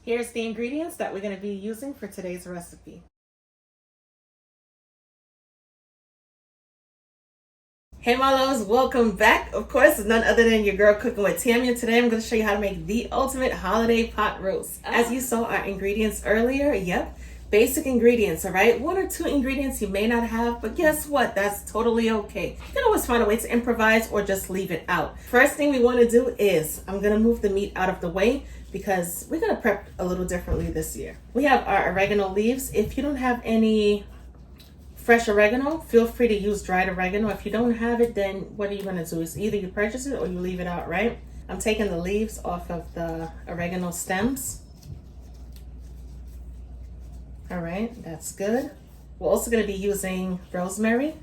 Here's the ingredients that we're going to be using for today's recipe. Hey my loves, welcome back. Of course, it's none other than your girl Cooking with Tammy, and today I'm going to show you how to make the ultimate holiday pot roast. As you saw our ingredients earlier, yep, basic ingredients, all right? One or two ingredients you may not have, but guess what? That's totally okay. You can always find a way to improvise or just leave it out. First thing we want to do is I'm going to move the meat out of the way because we're going to prep a little differently this year. We have our oregano leaves. If you don't have any fresh oregano, feel free to use dried oregano. If you don't have it, then what are you going to do? Is either you purchase it or you leave it out, right? I'm taking the leaves off of the oregano stems. All right, that's good. We're also going to be using rosemary.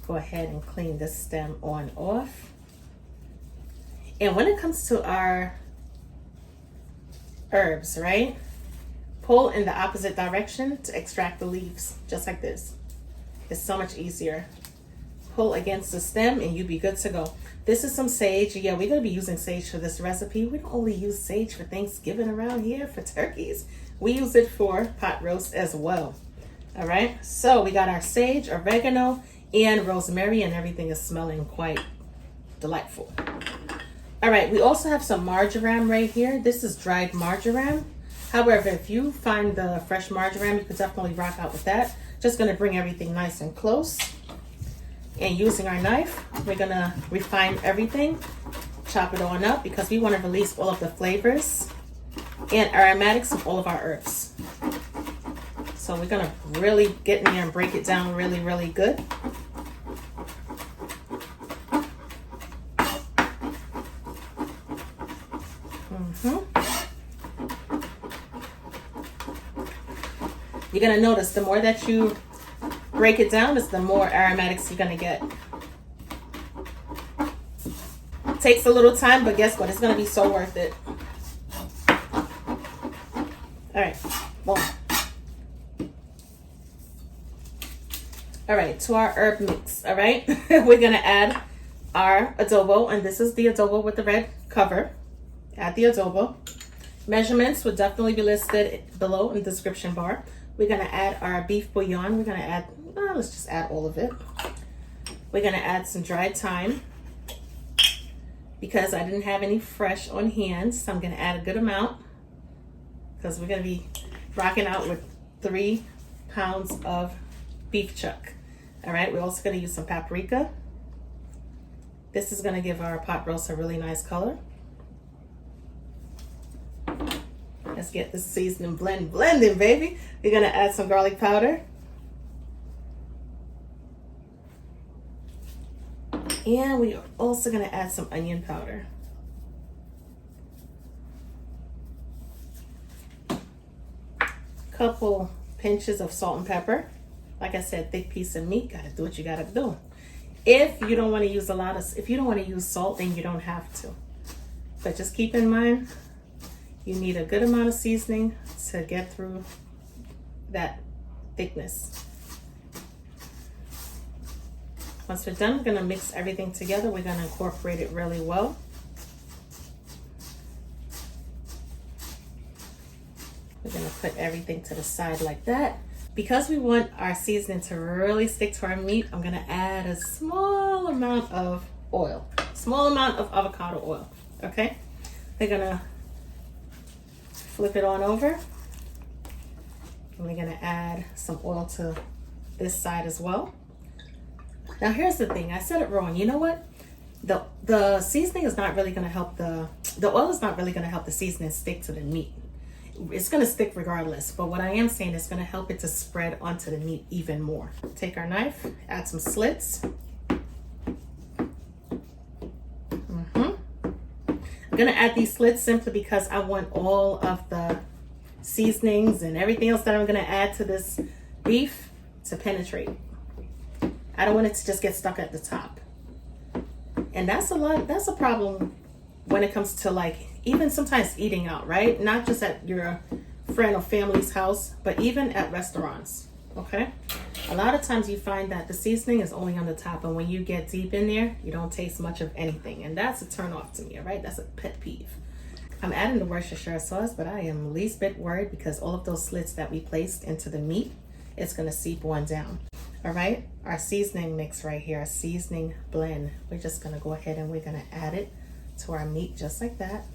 Go ahead and clean this stem on off. And when it comes to our herbs, right? Pull in the opposite direction to extract the leaves, just like this. It's so much easier. Pull against the stem and you'll be good to go. This is some sage. Yeah, we're going to be using sage for this recipe. We don't only use sage for Thanksgiving around here for turkeys. We use it for pot roast as well. All right, so we got our sage, oregano, and rosemary, and everything is smelling quite delightful. All right, we also have some marjoram right here. This is dried marjoram. However, if you find the fresh marjoram, you could definitely rock out with that. Just gonna bring everything nice and close. And using our knife, we're gonna refine everything, chop it on up because we wanna release all of the flavors and aromatics of all of our herbs. So we're gonna really get in there and break it down really, really good. You're gonna notice the more that you break it down, is the more aromatics you're gonna get. Takes a little time, but guess what? It's gonna be so worth it. All right, boom. All right, to our herb mix, all right? We're gonna add our adobo, and this is the adobo with the red cover. Add the adobo. Measurements will definitely be listed below in the description bar. We're gonna add our beef bouillon. We're gonna add, let's just add all of it. We're gonna add some dried thyme because I didn't have any fresh on hand, so I'm gonna add a good amount because we're gonna be rocking out with 3 pounds of beef chuck. All right, we're also gonna use some paprika. This is gonna give our pot roast a really nice color. Let's get this seasoning blending, baby. We're gonna add some garlic powder. And we are also gonna add some onion powder. Couple pinches of salt and pepper. Like I said, thick piece of meat, gotta do what you gotta do. If you don't wanna use if you don't wanna use salt, then you don't have to. But just keep in mind, you need a good amount of seasoning to get through that thickness. Once we're done, we're gonna mix everything together. We're gonna incorporate it really well. We're gonna put everything to the side like that. Because we want our seasoning to really stick to our meat, I'm gonna add a small amount of oil, small amount of avocado oil, okay? We're gonna flip it on over. And we're gonna add some oil to this side as well. Now here's the thing, I said it wrong. You know what? The seasoning is not really gonna help the oil is not really gonna help the seasoning stick to the meat. It's gonna stick regardless, but what I am saying is gonna help it to spread onto the meat even more. Take our knife, add some slits. I'm gonna add these slits simply because I want all of the seasonings and everything else that I'm gonna add to this beef to penetrate. I don't want it to just get stuck at the top. And that's a problem when it comes to like even sometimes eating out, right? Not just at your friend or family's house, but even at restaurants, okay? A lot of times you find that the seasoning is only on the top, and when you get deep in there, you don't taste much of anything, and that's a turn off to me, all right? That's a pet peeve. I'm adding the Worcestershire sauce, but I am least bit worried because all of those slits that we placed into the meat, it's gonna seep on down. All right, our seasoning mix right here, our seasoning blend. We're just gonna go ahead and we're gonna add it to our meat just like that.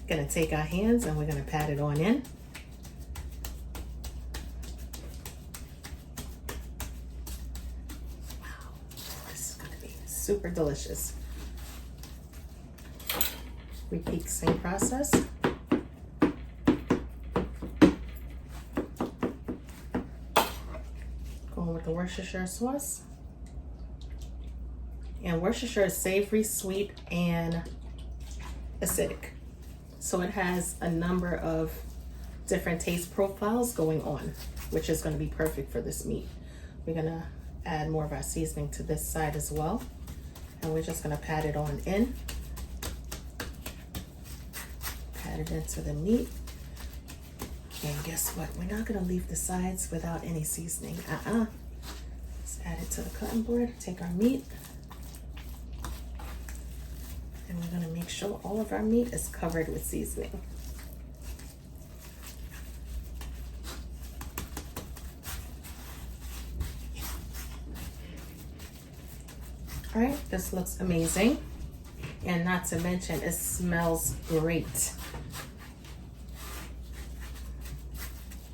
Gonna take our hands and we're gonna pat it on in. Wow, this is gonna be super delicious. Repeat the same process. Going with the Worcestershire sauce. And Worcestershire is savory, sweet, and acidic. So it has a number of different taste profiles going on, which is going to be perfect for this meat. We're going to add more of our seasoning to this side as well. And we're just going to pat it on in. Pat it into the meat. And guess what? We're not going to leave the sides without any seasoning. Let's add it to the cutting board. Take our meat. And we're gonna make sure all of our meat is covered with seasoning. All right, this looks amazing. And not to mention, it smells great.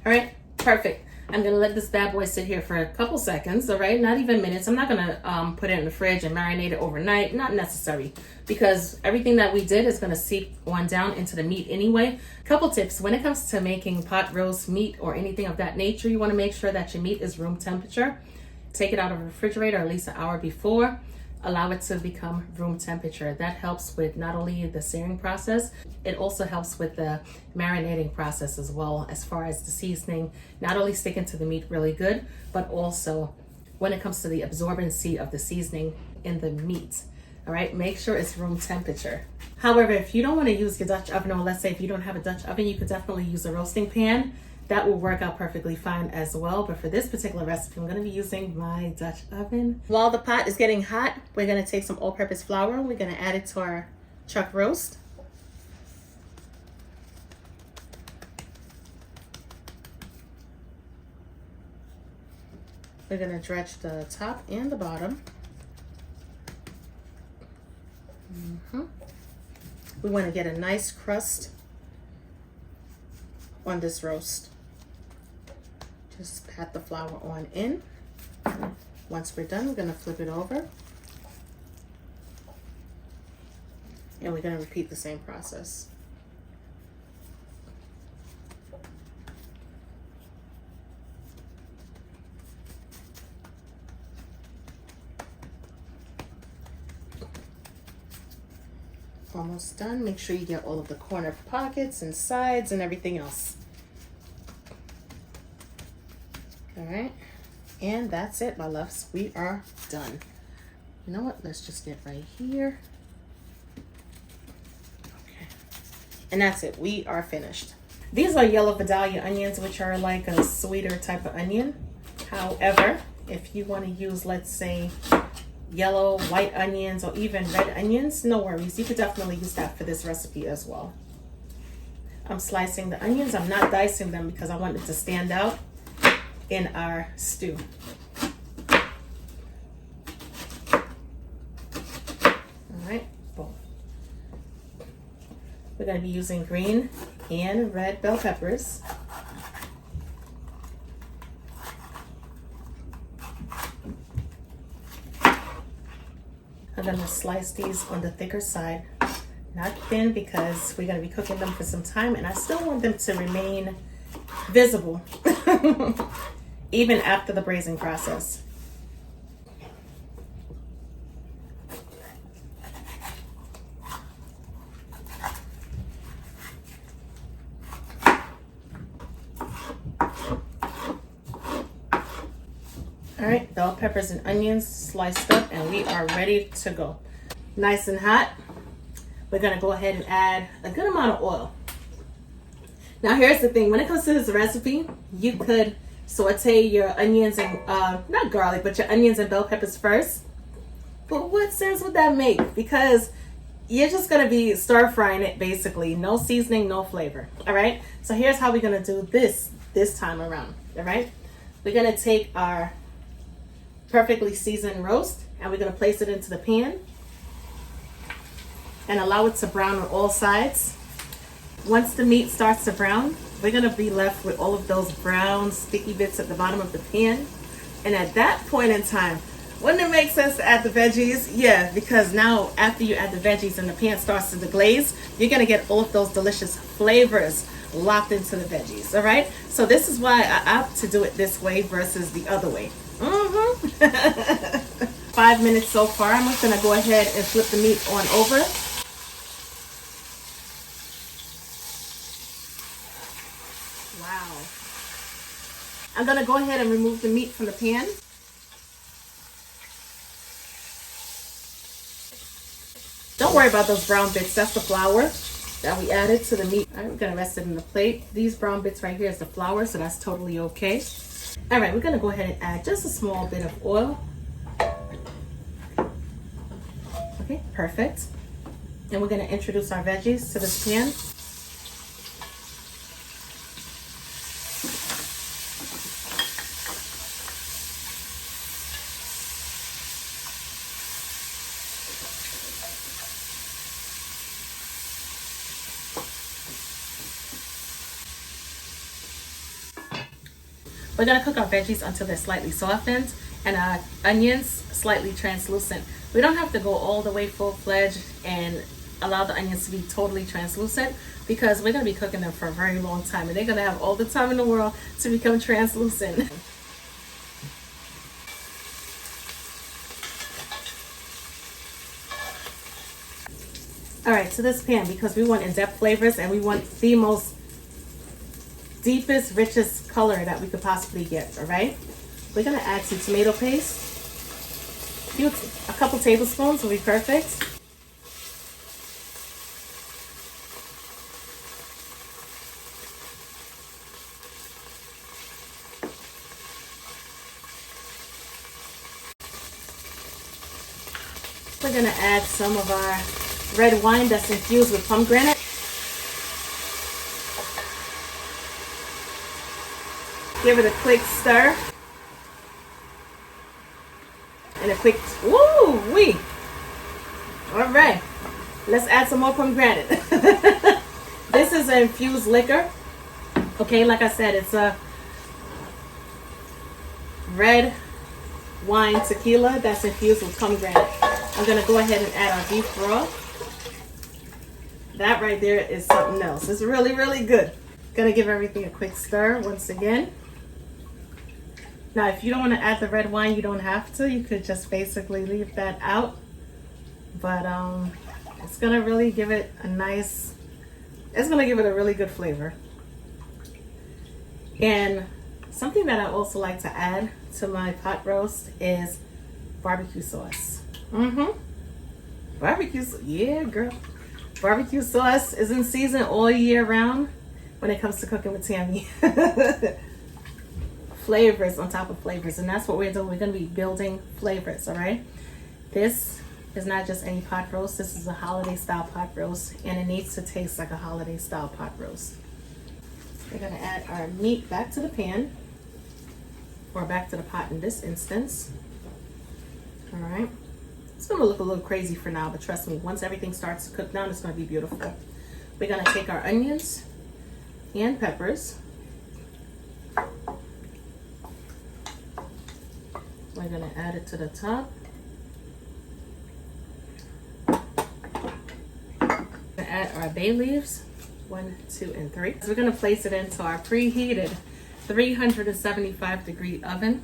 All right, perfect. I'm gonna let this bad boy sit here for a couple seconds, all right? Not even minutes. I'm not gonna put it in the fridge and marinate it overnight, not necessary, because everything that we did is gonna seep on down into the meat anyway. Couple tips, when it comes to making pot roast meat or anything of that nature, you wanna make sure that your meat is room temperature. Take it out of the refrigerator at least an hour before. Allow it to become room temperature. That helps with not only the searing process, it also helps with the marinating process as well, as far as the seasoning, not only sticking to the meat really good, but also when it comes to the absorbency of the seasoning in the meat. All right, make sure it's room temperature. However, if you don't want to use your Dutch oven, or let's say if you don't have a Dutch oven, you could definitely use a roasting pan. That will work out perfectly fine as well. But for this particular recipe, I'm going to be using my Dutch oven. While the pot is getting hot, we're going to take some all-purpose flour. We're going to add it to our chuck roast. We're going to dredge the top and the bottom. We want to get a nice crust on this roast. Just pat the flour on in. Once we're done, we're going to flip it over. And we're going to repeat the same process. Almost done. Make sure you get all of the corner pockets and sides and everything else. All right, and that's it, my loves. We are done. You know what? Let's just get right here. Okay, and that's it. We are finished. These are yellow Vidalia onions, which are like a sweeter type of onion. However, if you want to use, let's say, yellow, white onions, or even red onions, no worries. You could definitely use that for this recipe as well. I'm slicing the onions. I'm not dicing them because I want it to stand out in our stew. All right, boom. We're going to be using green and red bell peppers. I'm going to slice these on the thicker side, not thin, because we're going to be cooking them for some time, and I still want them to remain visible even after the braising process. All right, bell peppers and onions sliced up, and we are ready to go. Nice and hot. We're gonna go ahead and add a good amount of oil. Now here's the thing, when it comes to this recipe, you could saute your onions and, not garlic, but your onions and bell peppers first. But what sense would that make? Because you're just gonna be stir frying it basically. No seasoning, no flavor. All right. So here's how we're gonna do this time around. All right. We're gonna take our perfectly seasoned roast and we're gonna place it into the pan and allow it to brown on all sides. Once the meat starts to brown, we're gonna be left with all of those brown sticky bits at the bottom of the pan. And at that point in time, wouldn't it make sense to add the veggies? Yeah, because now after you add the veggies and the pan starts to deglaze, you're gonna get all of those delicious flavors locked into the veggies, all right? So this is why I opt to do it this way versus the other way. 5 minutes so far. I'm just gonna go ahead and flip the meat on over. Wow. I'm gonna go ahead and remove the meat from the pan. Don't worry about those brown bits. That's the flour that we added to the meat. I'm gonna rest it in the plate. These brown bits right here is the flour, so that's totally okay. All right, we're gonna go ahead and add just a small bit of oil. Okay, perfect. And we're gonna introduce our veggies to this pan. We're gonna cook our veggies until they're slightly softened and our onions slightly translucent. We don't have to go all the way full-fledged and allow the onions to be totally translucent because we're gonna be cooking them for a very long time and they're gonna have all the time in the world to become translucent. All right, to this pan, because we want in-depth flavors and we want the most deepest, richest color that we could possibly get, all right? We're gonna add some tomato paste. A couple tablespoons will be perfect. We're gonna add some of our red wine that's infused with pomegranate. Give it a quick stir. And a quick, woo-wee. All right, let's add some more pomegranate. This is an infused liquor. Okay, like I said, it's a red wine tequila that's infused with pomegranate. I'm gonna go ahead and add our beef broth. That right there is something else. It's really, really good. Gonna give everything a quick stir once again. Now, if you don't want to add the red wine, you don't have to. You could just basically leave that out. But it's gonna really give it a nice, it's gonna give it a really good flavor. And something that I also like to add to my pot roast is barbecue sauce. Barbecue, yeah, girl. Barbecue sauce is in season all year round when it comes to cooking with Tammy. Flavors on top of flavors, and that's what we're doing. We're going to be building flavors, all right? This is not just any pot roast. This is a holiday style pot roast, and it needs to taste like a holiday style pot roast. We're going to add our meat back to the pan, or back to the pot in this instance. All right, it's going to look a little crazy for now, but trust me, once everything starts to cook down, it's going to be beautiful. We're going to take our onions and peppers. We're gonna add it to the top. Add our bay leaves, 1, 2, and 3. So we're gonna place it into our preheated 375-degree oven.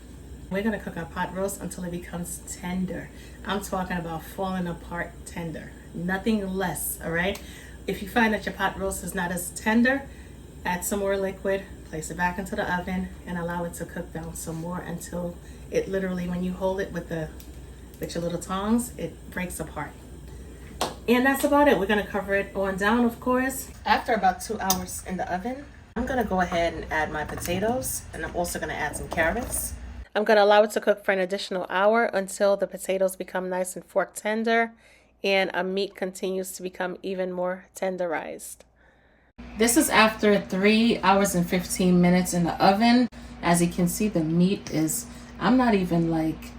We're gonna cook our pot roast until it becomes tender. I'm talking about falling apart tender, nothing less, all right? If you find that your pot roast is not as tender, add some more liquid, place it back into the oven, and allow it to cook down some more until it literally, when you hold it with your little tongs, it breaks apart. And that's about it. We're gonna cover it on down, of course. After about 2 hours in the oven, I'm gonna go ahead and add my potatoes, and I'm also gonna add some carrots. I'm going to allow it to cook for an additional hour until the potatoes become nice and fork tender and a meat continues to become even more tenderized. This is after 3 hours and 15 minutes in the oven. As you can see, the meat is, I'm not even like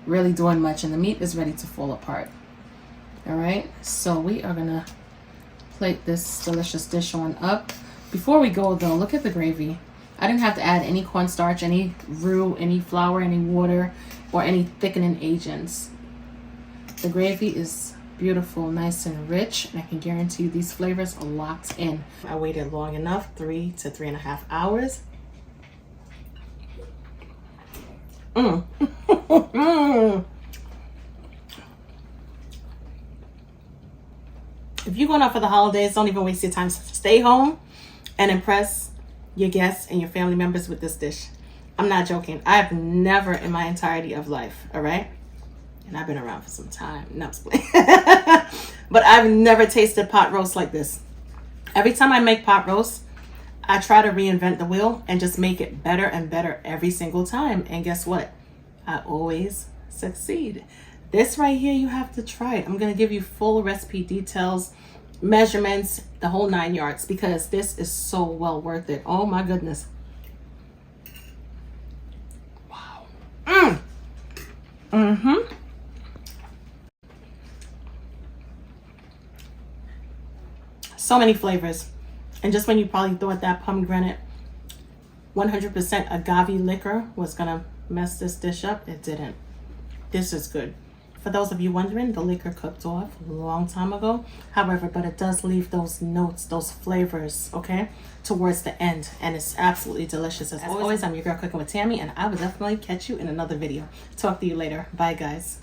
really doing much, and the meat is ready to fall apart. All right, so we are gonna plate this delicious dish on up. Before we go though, look at the gravy. I didn't have to add any cornstarch, any roux, any flour, any water, or any thickening agents. The gravy is beautiful, nice and rich, and I can guarantee you these flavors are locked in. I waited long enough, 3 to 3.5 hours. If you're going out for the holidays, don't even waste your time. Stay home and impress your guests and your family members with this dish. I'm not joking. I've never in my entirety of life, all right? And I've been around for some time. No, I'm just playing. But I've never tasted pot roast like this. Every time I make pot roast, I try to reinvent the wheel and just make it better and better every single time. And guess what? I always succeed. This right here, you have to try it. I'm going to give you full recipe details, measurements, the whole 9 yards, because this is so well worth it. Oh my goodness. Wow. So many flavors. And just when you probably thought that pomegranate 100% agave liquor was gonna mess this dish up, it didn't. This is good. For those of you wondering, the liquor cooked off a long time ago. However, but it does leave those notes, those flavors, okay, towards the end. And it's absolutely delicious. As always, I'm your girl Cooking with Tammy, and I will definitely catch you in another video. Talk to you later. Bye, guys.